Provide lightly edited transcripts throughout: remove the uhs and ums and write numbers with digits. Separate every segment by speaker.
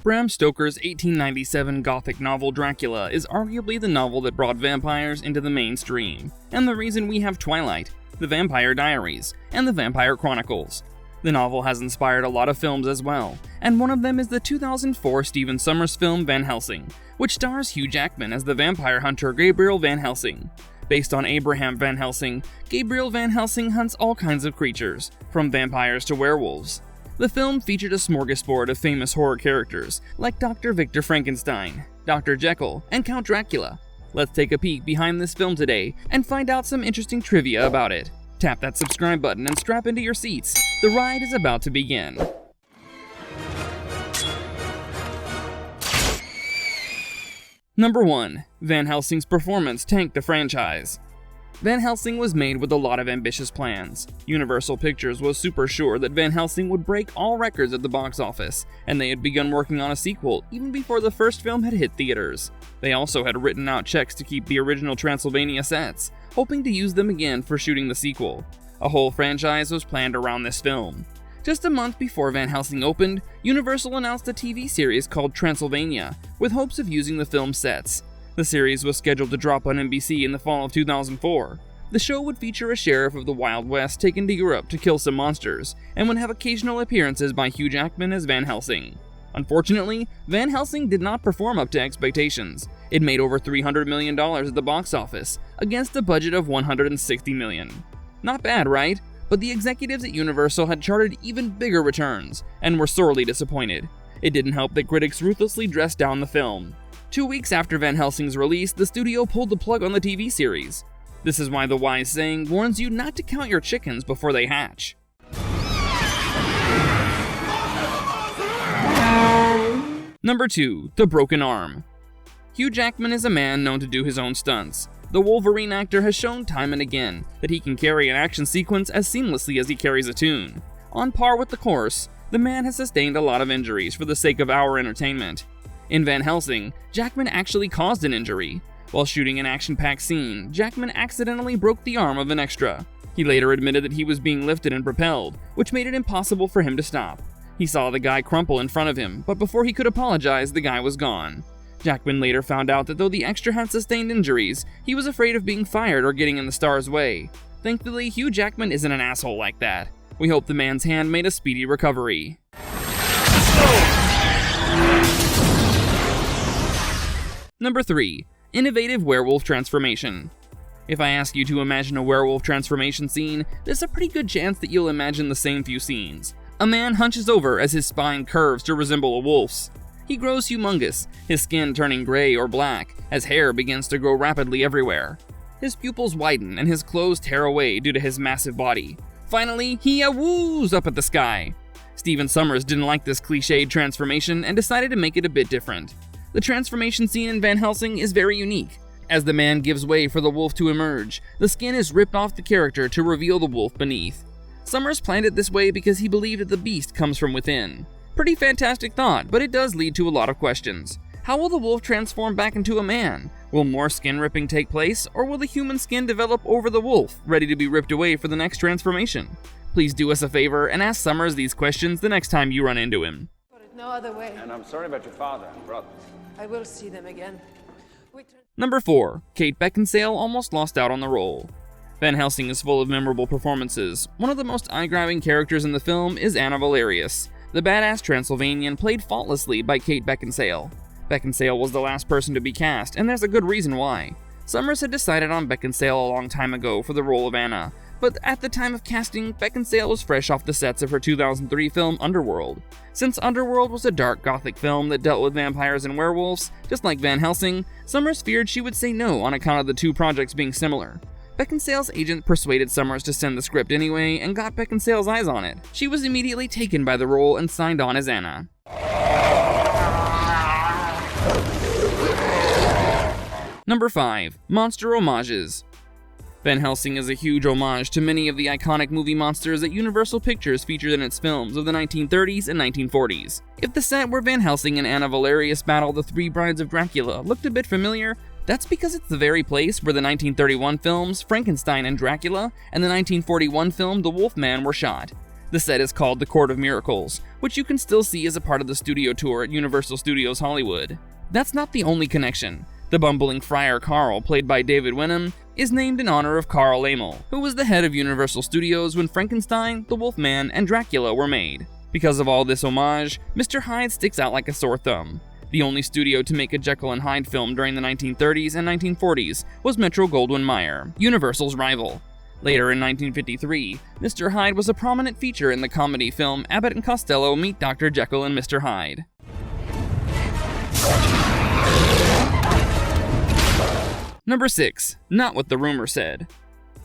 Speaker 1: Bram Stoker's 1897 Gothic novel Dracula is arguably the novel that brought vampires into the mainstream, and the reason we have Twilight, The Vampire Diaries, and The Vampire Chronicles. The novel has inspired a lot of films as well, and one of them is the 2004 Stephen Sommers film Van Helsing, which stars Hugh Jackman as the vampire hunter Gabriel Van Helsing. Based on Abraham Van Helsing, Gabriel Van Helsing hunts all kinds of creatures, from vampires to werewolves. The film featured a smorgasbord of famous horror characters, like Dr. Victor Frankenstein, Dr. Jekyll, and Count Dracula. Let's take a peek behind this film today and find out some interesting trivia about it. Tap that subscribe button and strap into your seats. The ride is about to begin. Number 1. Van Helsing's performance tanked the franchise. Van Helsing was made with a lot of ambitious plans. Universal Pictures was super sure that Van Helsing would break all records at the box office, and they had begun working on a sequel even before the first film had hit theaters. They also had written out checks to keep the original Transylvania sets, hoping to use them again for shooting the sequel. A whole franchise was planned around this film. Just a month before Van Helsing opened, Universal announced a TV series called Transylvania, with hopes of using the film's sets. The series was scheduled to drop on NBC in the fall of 2004. The show would feature a sheriff of the Wild West taken to Europe to kill some monsters, and would have occasional appearances by Hugh Jackman as Van Helsing. Unfortunately, Van Helsing did not perform up to expectations. It made over $300 million at the box office, against a budget of $160 million. Not bad, right? But the executives at Universal had charted even bigger returns, and were sorely disappointed. It didn't help that critics ruthlessly dressed down the film. 2 weeks after Van Helsing's release, the studio pulled the plug on the TV series. This is why the wise saying warns you not to count your chickens before they hatch. Number 2. The Broken Arm. Hugh Jackman is a man known to do his own stunts. The Wolverine actor has shown time and again that he can carry an action sequence as seamlessly as he carries a tune. On par with the Corse, the man has sustained a lot of injuries for the sake of our entertainment. In Van Helsing, Jackman actually caused an injury. While shooting an action-packed scene, Jackman accidentally broke the arm of an extra. He later admitted that he was being lifted and propelled, which made it impossible for him to stop. He saw the guy crumple in front of him, but before he could apologize, the guy was gone. Jackman later found out that though the extra had sustained injuries, he was afraid of being fired or getting in the star's way. Thankfully, Hugh Jackman isn't an asshole like that. We hope the man's hand made a speedy recovery. Number 3. Innovative werewolf transformation. If I ask you to imagine a werewolf transformation scene, there's a pretty good chance that you'll imagine the same few scenes. A man hunches over as his spine curves to resemble a wolf's. He grows humongous, his skin turning gray or black, as hair begins to grow rapidly everywhere. His pupils widen and his clothes tear away due to his massive body. Finally, he woos up at the sky. Stephen Sommers didn't like this cliched transformation and decided to make it a bit different. The transformation scene in Van Helsing is very unique. As the man gives way for the wolf to emerge, the skin is ripped off the character to reveal the wolf beneath. Sommers planned it this way because he believed that the beast comes from within. Pretty fantastic thought, but it does lead to a lot of questions. How will the wolf transform back into a man? Will more skin ripping take place, or will the human skin develop over the wolf, ready to be ripped away for the next transformation? Please do us a favor and ask Sommers these questions the next time you run into him.
Speaker 2: No other way.
Speaker 3: And I'm sorry about your father and brothers.
Speaker 2: I will see them again.
Speaker 1: Number 4. Kate Beckinsale almost lost out on the role. Van Helsing is full of memorable performances. One of the most eye-grabbing characters in the film is Anna Valerius, the badass Transylvanian played faultlessly by Kate Beckinsale. Beckinsale was the last person to be cast, and there's a good reason why. Sommers had decided on Beckinsale a long time ago for the role of Anna, but at the time of casting, Beckinsale was fresh off the sets of her 2003 film Underworld. Since Underworld was a dark gothic film that dealt with vampires and werewolves, just like Van Helsing, Sommers feared she would say no on account of the two projects being similar. Beckinsale's agent persuaded Sommers to send the script anyway and got Beckinsale's eyes on it. She was immediately taken by the role and signed on as Anna. Number 5. Monster homages. Van Helsing is a huge homage to many of the iconic movie monsters that Universal Pictures featured in its films of the 1930s and 1940s. If the set where Van Helsing and Anna Valerius battle the three brides of Dracula looked a bit familiar, that's because it's the very place where the 1931 films Frankenstein and Dracula and the 1941 film The Wolfman were shot. The set is called the Court of Miracles, which you can still see as a part of the studio tour at Universal Studios Hollywood. That's not the only connection. The bumbling friar Carl, played by David Wenham, is named in honor of Carl Laemmle, who was the head of Universal Studios when Frankenstein, the Wolfman, and Dracula were made. Because of all this homage, Mr. Hyde sticks out like a sore thumb. The only studio to make a Jekyll and Hyde film during the 1930s and 1940s was Metro-Goldwyn-Mayer, Universal's rival. Later in 1953, Mr. Hyde was a prominent feature in the comedy film Abbott and Costello Meet Dr. Jekyll and Mr. Hyde. Number 6. Not what the rumor said.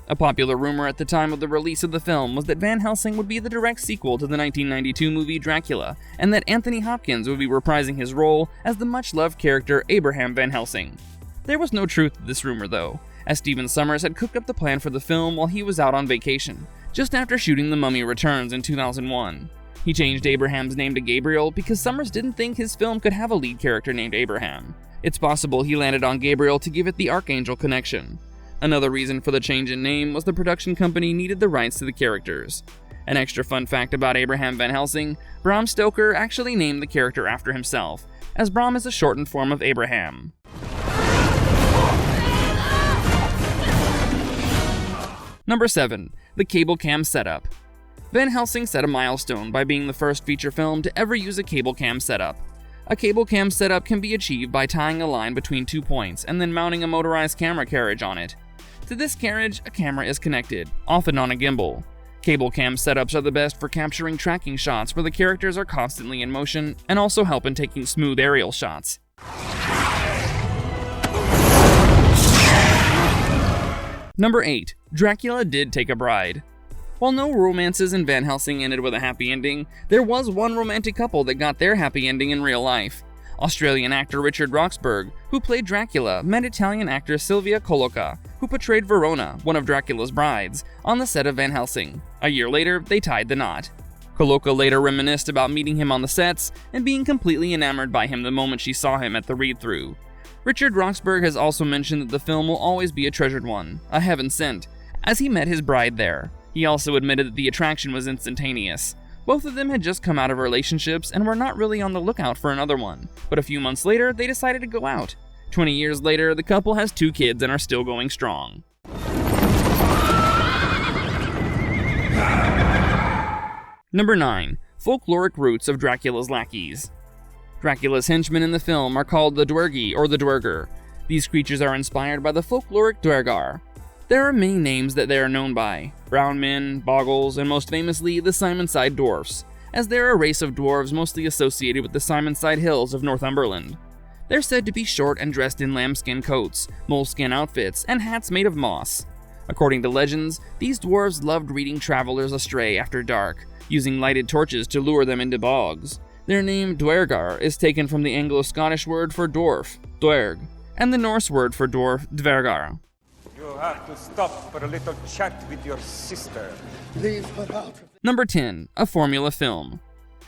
Speaker 1: A popular rumor at the time of the release of the film was that Van Helsing would be the direct sequel to the 1992 movie Dracula, and that Anthony Hopkins would be reprising his role as the much-loved character Abraham Van Helsing. There was no truth to this rumor, though, as Stephen Sommers had cooked up the plan for the film while he was out on vacation, just after shooting The Mummy Returns in 2001. He changed Abraham's name to Gabriel because Sommers didn't think his film could have a lead character named Abraham. It's possible he landed on Gabriel to give it the Archangel connection. Another reason for the change in name was the production company needed the rights to the characters. An extra fun fact about Abraham Van Helsing, Bram Stoker actually named the character after himself, as Bram is a shortened form of Abraham. Number 7. The Cable Cam Setup. Van Helsing set a milestone by being the first feature film to ever use a cable cam setup. A cable cam setup can be achieved by tying a line between 2 points and then mounting a motorized camera carriage on it. To this carriage, a camera is connected, often on a gimbal. Cable cam setups are the best for capturing tracking shots where the characters are constantly in motion, and also help in taking smooth aerial shots. Number 8. Dracula did take a bride. While no romances in Van Helsing ended with a happy ending, there was one romantic couple that got their happy ending in real life. Australian actor Richard Roxburgh, who played Dracula, met Italian actress Silvia Colloca, who portrayed Verona, one of Dracula's brides, on the set of Van Helsing. A year later, they tied the knot. Colloca later reminisced about meeting him on the sets and being completely enamored by him the moment she saw him at the read-through. Richard Roxburgh has also mentioned that the film will always be a treasured one, a heaven sent, as he met his bride there. He also admitted that the attraction was instantaneous. Both of them had just come out of relationships and were not really on the lookout for another one, but a few months later, they decided to go out. 20 years later, the couple has 2 kids and are still going strong. Number 9. Folkloric roots of Dracula's lackeys. Dracula's henchmen in the film are called the Dwergi or the Dwerger. These creatures are inspired by the folkloric Dwergar. There are many names that they are known by: brown men, bogles, and most famously, the Simonside dwarfs, as they're a race of dwarves mostly associated with the Simonside Hills of Northumberland. They're said to be short and dressed in lambskin coats, moleskin outfits, and hats made of moss. According to legends, these dwarves loved leading travelers astray after dark, using lighted torches to lure them into bogs. Their name, Dwergar, is taken from the Anglo-Scottish word for dwarf, dwerg, and the Norse word for dwarf, dvergar.
Speaker 3: You have to stop for a little chat with your sister.
Speaker 4: Leave her out.
Speaker 1: Number 10. A formula film.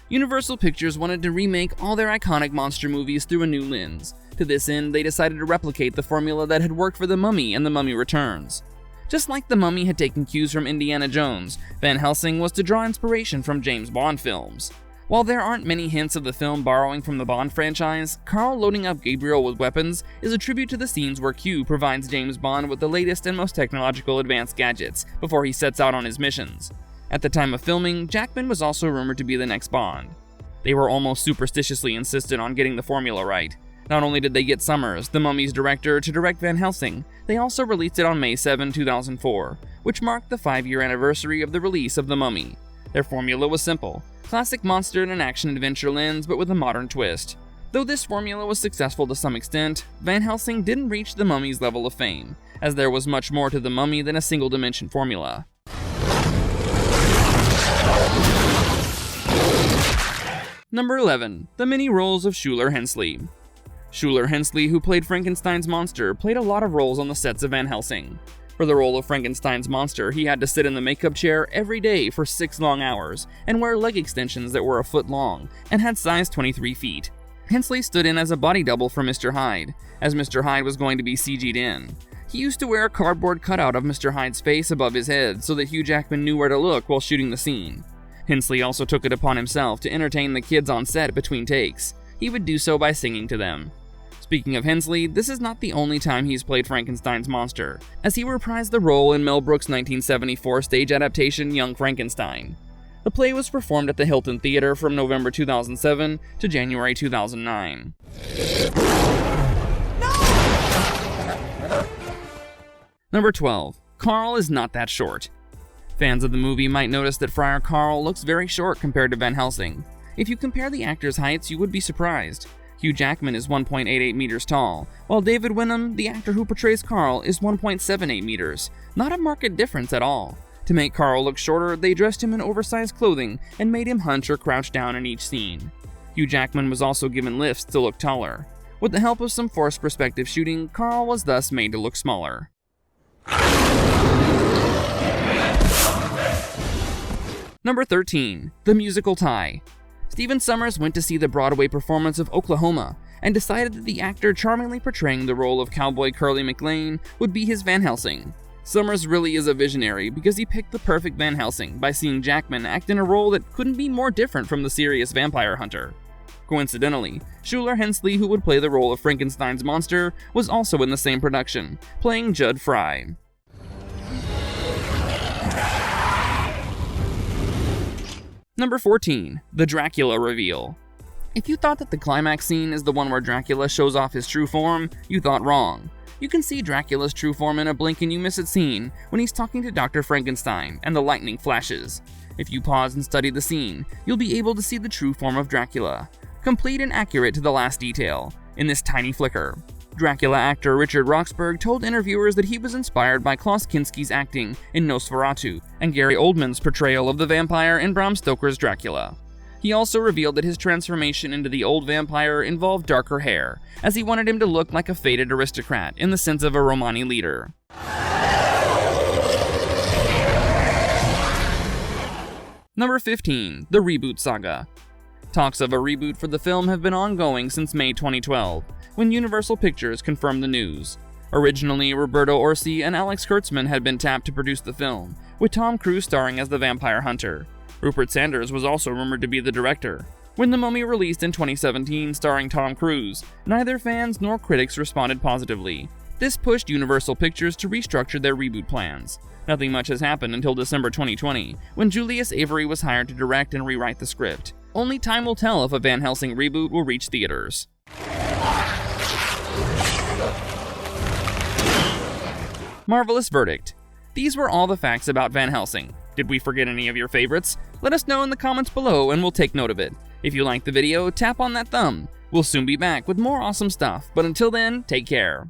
Speaker 1: Universal Pictures wanted to remake all their iconic monster movies through a new lens. To this end, they decided to replicate the formula that had worked for The Mummy and The Mummy Returns. Just like The Mummy had taken cues from Indiana Jones, Van Helsing was to draw inspiration from James Bond films. While there aren't many hints of the film borrowing from the Bond franchise, Carl loading up Gabriel with weapons is a tribute to the scenes where Q provides James Bond with the latest and most technological advanced gadgets before he sets out on his missions. At the time of filming, Jackman was also rumored to be the next Bond. They were almost superstitiously insistent on getting the formula right. Not only did they get Sommers, The Mummy's director, to direct Van Helsing, they also released it on May 7, 2004, which marked the 5-year anniversary of the release of The Mummy. Their formula was simple: classic monster and an action-adventure lens, but with a modern twist. Though this formula was successful to some extent, Van Helsing didn't reach The Mummy's level of fame, as there was much more to The Mummy than a single-dimension formula. Number 11. The Many Roles of Shuler Hensley. Shuler Hensley, who played Frankenstein's monster, played a lot of roles on the sets of Van Helsing. For the role of Frankenstein's monster, he had to sit in the makeup chair every day for 6 long hours, and wear leg extensions that were a foot long, and had size 23 feet. Hensley stood in as a body double for Mr. Hyde, as Mr. Hyde was going to be CG'd in. He used to wear a cardboard cutout of Mr. Hyde's face above his head so that Hugh Jackman knew where to look while shooting the scene. Hensley also took it upon himself to entertain the kids on set between takes. He would do so by singing to them. Speaking of Hensley, this is not the only time he's played Frankenstein's monster, as he reprised the role in Mel Brooks' 1974 stage adaptation Young Frankenstein. The play was performed at the Hilton Theater from November 2007 to January 2009. Number 12. Carl is not that short. Fans of the movie might notice that Friar Carl looks very short compared to Van Helsing. If you compare the actors' heights, you would be surprised. Hugh Jackman is 1.88 meters tall, while David Wenham, the actor who portrays Carl, is 1.78 meters. Not a marked difference at all. To make Carl look shorter, they dressed him in oversized clothing and made him hunch or crouch down in each scene. Hugh Jackman was also given lifts to look taller. With the help of some forced perspective shooting, Carl was thus made to look smaller. Number 13. The Musical Tie. Stephen Sommers went to see the Broadway performance of Oklahoma and decided that the actor charmingly portraying the role of Cowboy Curly McLean would be his Van Helsing. Sommers really is a visionary because he picked the perfect Van Helsing by seeing Jackman act in a role that couldn't be more different from the serious vampire hunter. Coincidentally, Schuler Hensley, who would play the role of Frankenstein's monster, was also in the same production, playing Judd Fry. Number 14. The Dracula Reveal. If you thought that the climax scene is the one where Dracula shows off his true form, you thought wrong. You can see Dracula's true form in a blink and you miss it scene when he's talking to Dr. Frankenstein and the lightning flashes. If you pause and study the scene, you'll be able to see the true form of Dracula, complete and accurate to the last detail, in this tiny flicker. Dracula actor Richard Roxburgh told interviewers that he was inspired by Klaus Kinski's acting in Nosferatu and Gary Oldman's portrayal of the vampire in Bram Stoker's Dracula. He also revealed that his transformation into the old vampire involved darker hair, as he wanted him to look like a faded aristocrat in the sense of a Romani leader. Number 15. The Reboot Saga. Talks of a reboot for the film have been ongoing since May 2012, when Universal Pictures confirmed the news. Originally, Roberto Orci and Alex Kurtzman had been tapped to produce the film, with Tom Cruise starring as the vampire hunter. Rupert Sanders was also rumored to be the director. When The Mummy released in 2017 starring Tom Cruise, neither fans nor critics responded positively. This pushed Universal Pictures to restructure their reboot plans. Nothing much has happened until December 2020, when Julius Avery was hired to direct and rewrite the script. Only time will tell if a Van Helsing reboot will reach theaters. Marvelous verdict. These were all the facts about Van Helsing. Did we forget any of your favorites? Let us know in the comments below and we'll take note of it. If you liked the video, tap on that thumb. We'll soon be back with more awesome stuff, but until then, take care.